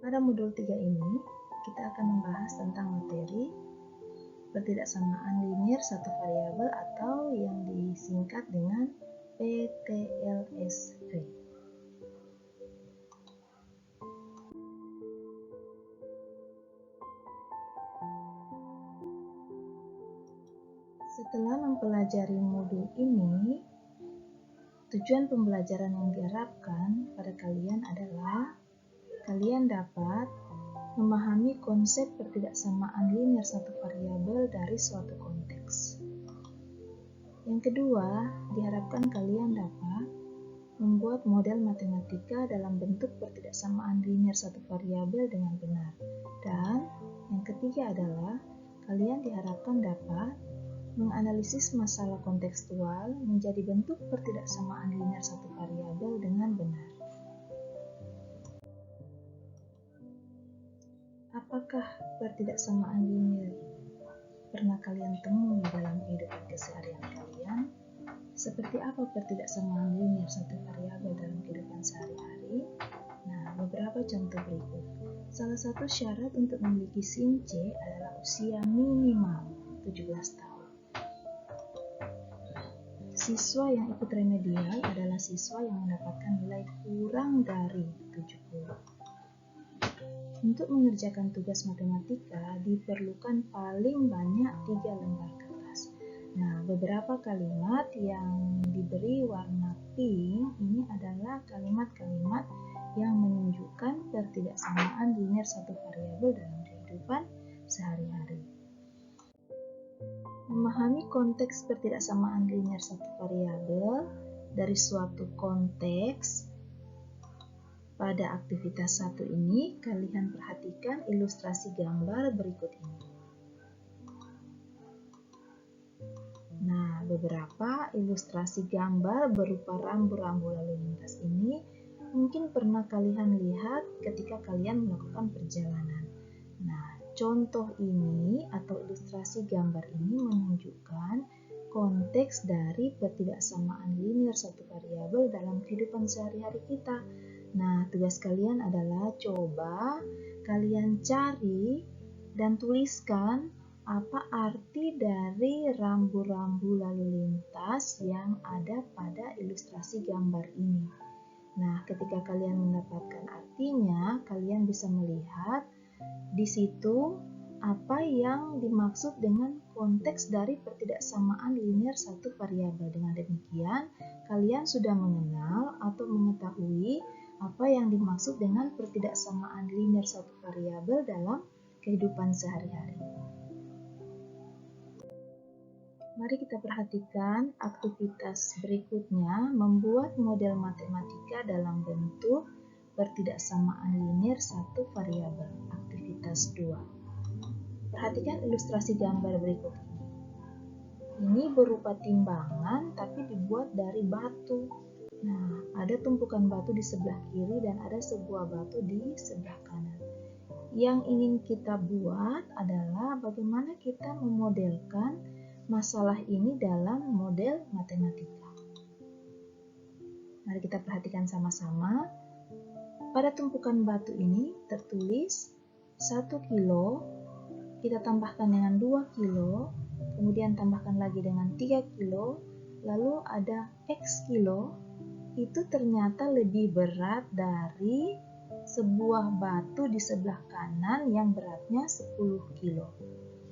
Pada modul 3 ini, kita akan membahas tentang materi pertidaksamaan linier satu variabel atau yang disingkat dengan PTLSV. Setelah mempelajari modul ini, tujuan pembelajaran yang diharapkan pada kalian adalah kalian dapat memahami konsep pertidaksamaan linier satu variabel dari suatu konteks. Yang kedua, diharapkan kalian dapat membuat model matematika dalam bentuk pertidaksamaan linier satu variabel dengan benar. Dan yang ketiga adalah kalian diharapkan dapat menganalisis masalah kontekstual menjadi bentuk pertidaksamaan linier satu variabel dengan benar. Apakah pertidaksamaan linier pernah kalian temui dalam kehidupan keseharian kalian? Seperti apa pertidaksamaan linier satu variabel dalam kehidupan sehari-hari? Nah, beberapa contoh berikut. Salah satu syarat untuk memiliki SIM C adalah usia minimal 17 tahun. Siswa yang ikut remedial adalah siswa yang mendapatkan nilai kurang dari 70. Untuk mengerjakan tugas matematika diperlukan paling banyak 3 lembar kertas. Nah, beberapa kalimat yang diberi warna pink ini adalah kalimat-kalimat yang menunjukkan pertidaksamaan linier satu variabel dalam kehidupan sehari-hari. Memahami konteks pertidaksamaan linier satu variabel dari suatu konteks. Pada aktivitas 1 ini, kalian perhatikan ilustrasi gambar berikut ini. Nah, beberapa ilustrasi gambar berupa rambu-rambu lalu lintas ini mungkin pernah kalian lihat ketika kalian melakukan perjalanan. Nah, contoh ini atau ilustrasi gambar ini menunjukkan konteks dari pertidaksamaan linier satu variabel dalam kehidupan sehari-hari kita. Nah, tugas kalian adalah coba kalian cari dan tuliskan apa arti dari rambu-rambu lalu lintas yang ada pada ilustrasi gambar ini. Nah, ketika kalian mendapatkan artinya, kalian bisa melihat di situ apa yang dimaksud dengan konteks dari pertidaksamaan linier satu variabel. Dengan demikian, kalian sudah mengenal atau mengetahui apa yang dimaksud dengan pertidaksamaan linier satu variabel dalam kehidupan sehari-hari. Mari kita perhatikan aktivitas berikutnya, membuat model matematika dalam bentuk pertidaksamaan linier satu variabel. Aktivitas 2. Perhatikan ilustrasi gambar berikut ini. Ini berupa timbangan tapi dibuat dari batu. Nah, ada tumpukan batu di sebelah kiri dan ada sebuah batu di sebelah kanan. Yang ingin kita buat adalah bagaimana kita memodelkan masalah ini dalam model matematika. Mari kita perhatikan sama-sama. Pada tumpukan batu ini tertulis 1 kilo, kita tambahkan dengan 2 kilo, kemudian tambahkan lagi dengan 3 kilo, lalu ada X kilo. Itu ternyata lebih berat dari sebuah batu di sebelah kanan yang beratnya 10 kilo.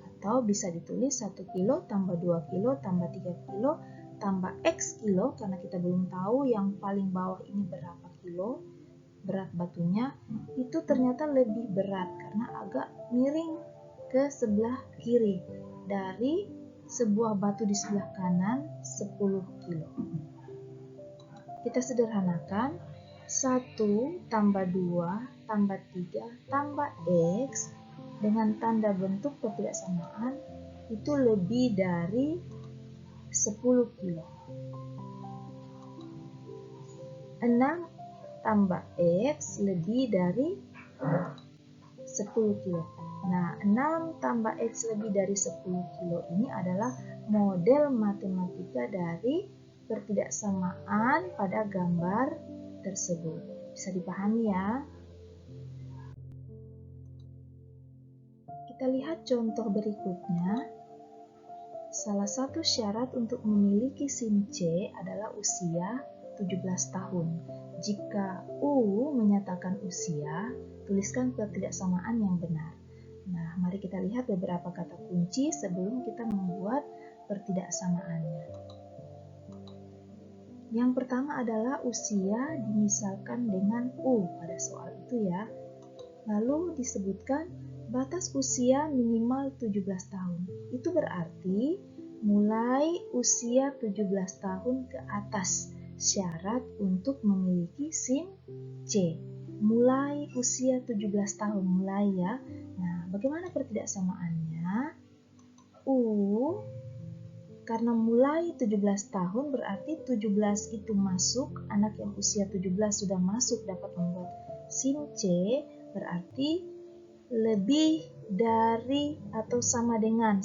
Atau bisa ditulis 1 kilo tambah 2 kilo tambah 3 kilo tambah X kilo, karena kita belum tahu yang paling bawah ini berapa kilo berat batunya, itu ternyata lebih berat karena agak miring ke sebelah kiri dari sebuah batu di sebelah kanan 10 kilo. Kita sederhanakan, 1 tambah 2 tambah 3 tambah X dengan tanda bentuk pertidaksamaan itu lebih dari 10 kilo. 6 tambah X lebih dari 10 kilo. Nah, 6 tambah X lebih dari 10 kilo ini adalah model matematika dari pertidaksamaan pada gambar tersebut. Bisa dipahami ya? Kita lihat contoh berikutnya. Salah satu syarat untuk memiliki SIM C adalah usia 17 tahun. Jika U menyatakan usia, tuliskan ketidaksamaan yang benar. Nah, mari kita lihat beberapa kata kunci sebelum kita membuat pertidaksamaannya. Yang pertama adalah usia dimisalkan dengan U pada soal itu ya. Lalu disebutkan batas usia minimal 17 tahun. Itu berarti mulai usia 17 tahun ke atas syarat untuk memiliki SIM C. Mulai usia 17 tahun, mulai ya. Nah, bagaimana pertidaksamaannya? U, karena mulai 17 tahun berarti 17 itu masuk, anak yang usia 17 sudah masuk dapat membuat SIM C, berarti lebih dari atau sama dengan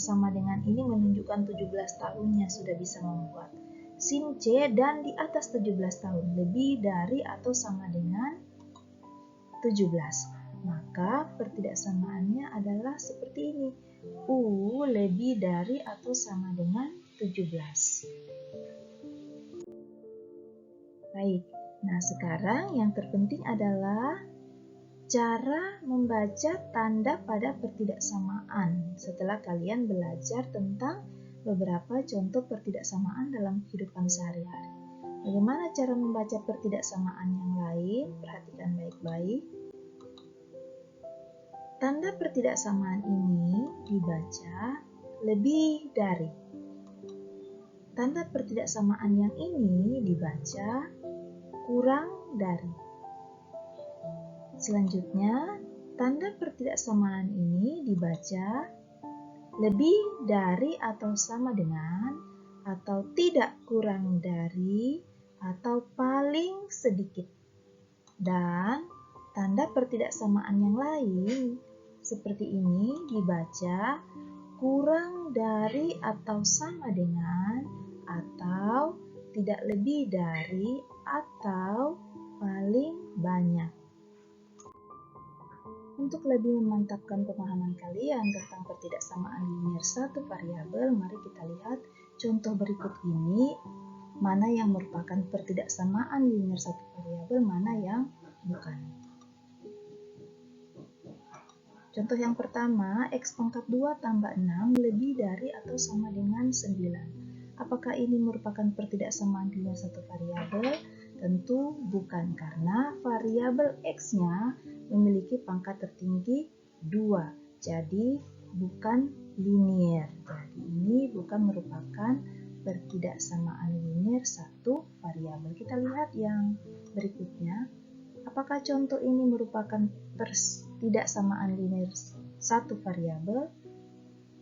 ini menunjukkan 17 tahunnya sudah bisa membuat SIM C, dan di atas 17 tahun lebih dari atau sama dengan 17. Maka pertidaksamaannya adalah seperti ini. U lebih dari atau sama dengan 17. Baik, nah sekarang yang terpenting adalah cara membaca tanda pada pertidaksamaan setelah kalian belajar tentang beberapa contoh pertidaksamaan dalam kehidupan sehari-hari. Bagaimana cara membaca pertidaksamaan yang lain? Perhatikan baik-baik. Tanda pertidaksamaan ini dibaca lebih dari. Tanda pertidaksamaan yang ini dibaca kurang dari. Selanjutnya, tanda pertidaksamaan ini dibaca lebih dari atau sama dengan, atau tidak kurang dari, atau paling sedikit. Dan tanda pertidaksamaan yang lain seperti ini dibaca kurang dari atau sama dengan, atau tidak lebih dari, atau paling banyak. Untuk lebih memantapkan pemahaman kalian tentang pertidaksamaan linier satu variabel, mari kita lihat contoh berikut ini, mana yang merupakan pertidaksamaan linier satu variabel, mana yang bukan. Contoh yang pertama, X pangkat 2 tambah 6 lebih dari atau sama dengan 9. Apakah ini merupakan pertidaksamaan linier satu variabel? Tentu bukan, karena variabel X-nya memiliki pangkat tertinggi 2. Jadi bukan linier. Jadi ini bukan merupakan pertidaksamaan linier satu variabel. Kita lihat yang berikutnya. Apakah contoh ini merupakan pertidaksamaan linier satu variabel?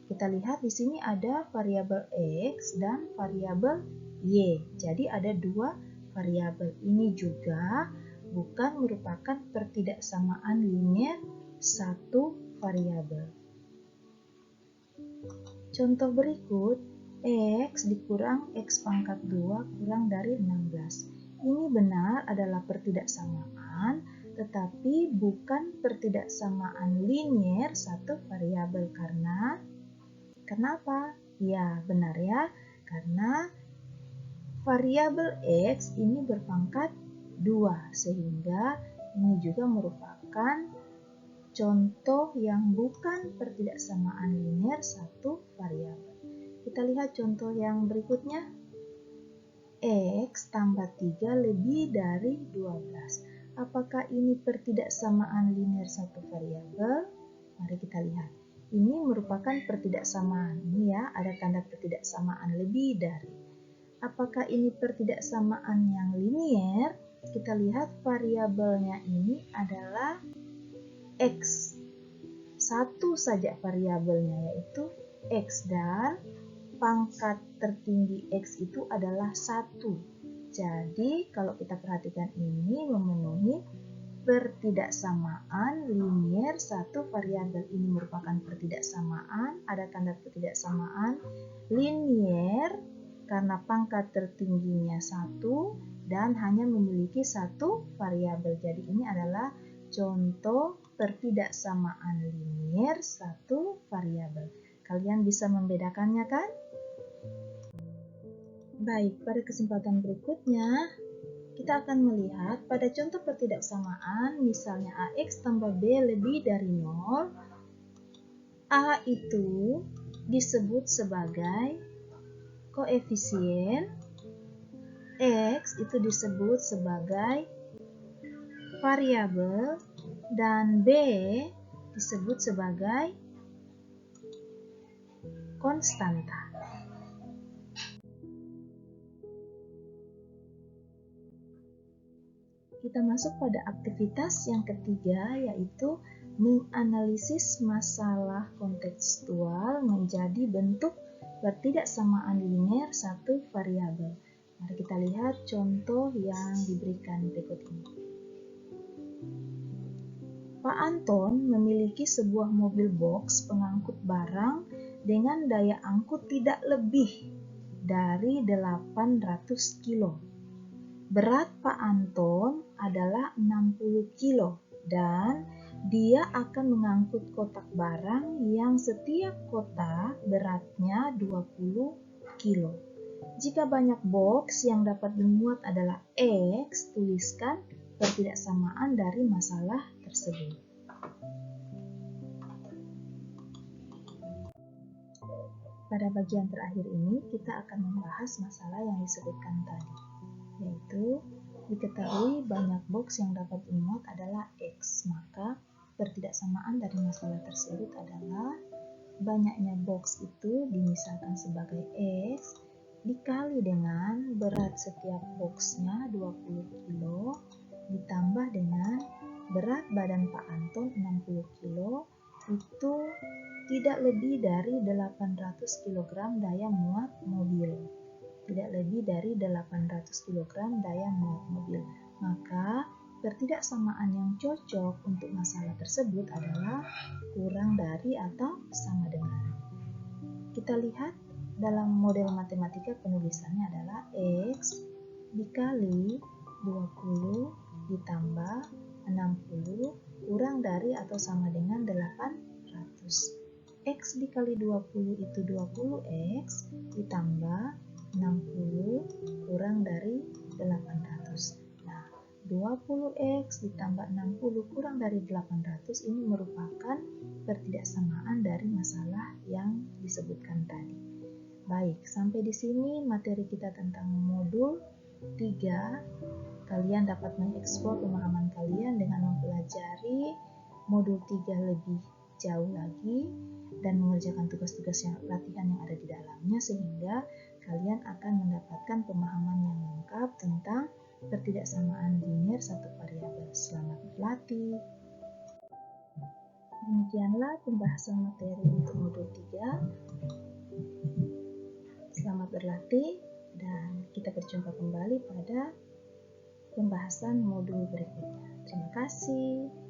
Kita lihat di sini ada variabel X dan variabel Y. Jadi ada dua variabel. Ini juga bukan merupakan pertidaksamaan linier satu variabel. Contoh berikut, X dikurang X pangkat 2 kurang dari 16. Ini benar adalah pertidaksamaan, tetapi bukan pertidaksamaan linier satu variabel. Karena kenapa? Ya, benar ya. Karena variabel X ini berpangkat 2, sehingga ini juga merupakan contoh yang bukan pertidaksamaan linier satu variabel. Kita lihat contoh yang berikutnya. X tambah 3 lebih dari 12. Apakah ini pertidaksamaan linier satu variabel? Mari kita lihat. Ini merupakan pertidaksamaan. Ini ya, ada tanda pertidaksamaan lebih dari. Apakah ini pertidaksamaan yang linier? Kita lihat variabelnya ini adalah X. Satu saja variabelnya, yaitu X, dan pangkat tertinggi X itu adalah 1. Jadi kalau kita perhatikan ini memenuhi pertidaksamaan linier satu variabel. Ini merupakan pertidaksamaan, ada tanda pertidaksamaan linier karena pangkat tertingginya 1 dan hanya memiliki satu variabel. Jadi ini adalah contoh pertidaksamaan linier satu variabel. Kalian bisa membedakannya kan? Baik, pada kesempatan berikutnya kita akan melihat pada contoh pertidaksamaan, misalnya AX tambah B lebih dari 0, A itu disebut sebagai koefisien, X itu disebut sebagai variabel, dan B disebut sebagai konstanta. Kita masuk pada aktivitas yang ketiga, yaitu menganalisis masalah kontekstual menjadi bentuk pertidaksamaan linier satu variabel. Mari kita lihat contoh yang diberikan berikut ini. Pak Anton memiliki sebuah mobil box pengangkut barang dengan daya angkut tidak lebih dari 800 kilo. Berat Pak Anton adalah 60 kilo dan dia akan mengangkut kotak barang yang setiap kotak beratnya 20 kilo. Jika banyak box yang dapat dimuat adalah X, tuliskan pertidaksamaan dari masalah tersebut. Pada bagian terakhir ini kita akan membahas masalah yang disebutkan tadi, yaitu diketahui banyak box yang dapat dimuat adalah X, maka pertidaksamaan dari masalah tersebut adalah banyaknya box itu dimisalkan sebagai X dikali dengan berat setiap boxnya 20 kilo ditambah dengan berat badan Pak Anton 60 kilo itu tidak lebih dari 800 kg daya muat mobil. Tidak lebih dari 800 kg daya muat mobil. Maka pertidaksamaan yang cocok untuk masalah tersebut adalah kurang dari atau sama dengan. Kita lihat dalam model matematika penulisannya adalah X dikali 20 ditambah 60 kurang dari atau sama dengan 800. X dikali 20 itu 20X ditambah 60 kurang dari 800. Nah, 20X ditambah 60 kurang dari 800 ini merupakan pertidaksamaan dari masalah yang disebutkan tadi. Baik, sampai di sini materi kita tentang modul 3. Kalian dapat mengeksplor pemahaman kalian dengan mempelajari modul 3 lebih jauh lagi dan mengerjakan tugas-tugas latihan yang ada di dalamnya, sehingga kalian akan mendapatkan pemahaman yang lengkap tentang pertidaksamaan linier satu variabel. Selamat berlatih. Demikianlah pembahasan materi untuk modul 3. Selamat berlatih dan kita berjumpa kembali pada pembahasan modul berikutnya. Terima kasih.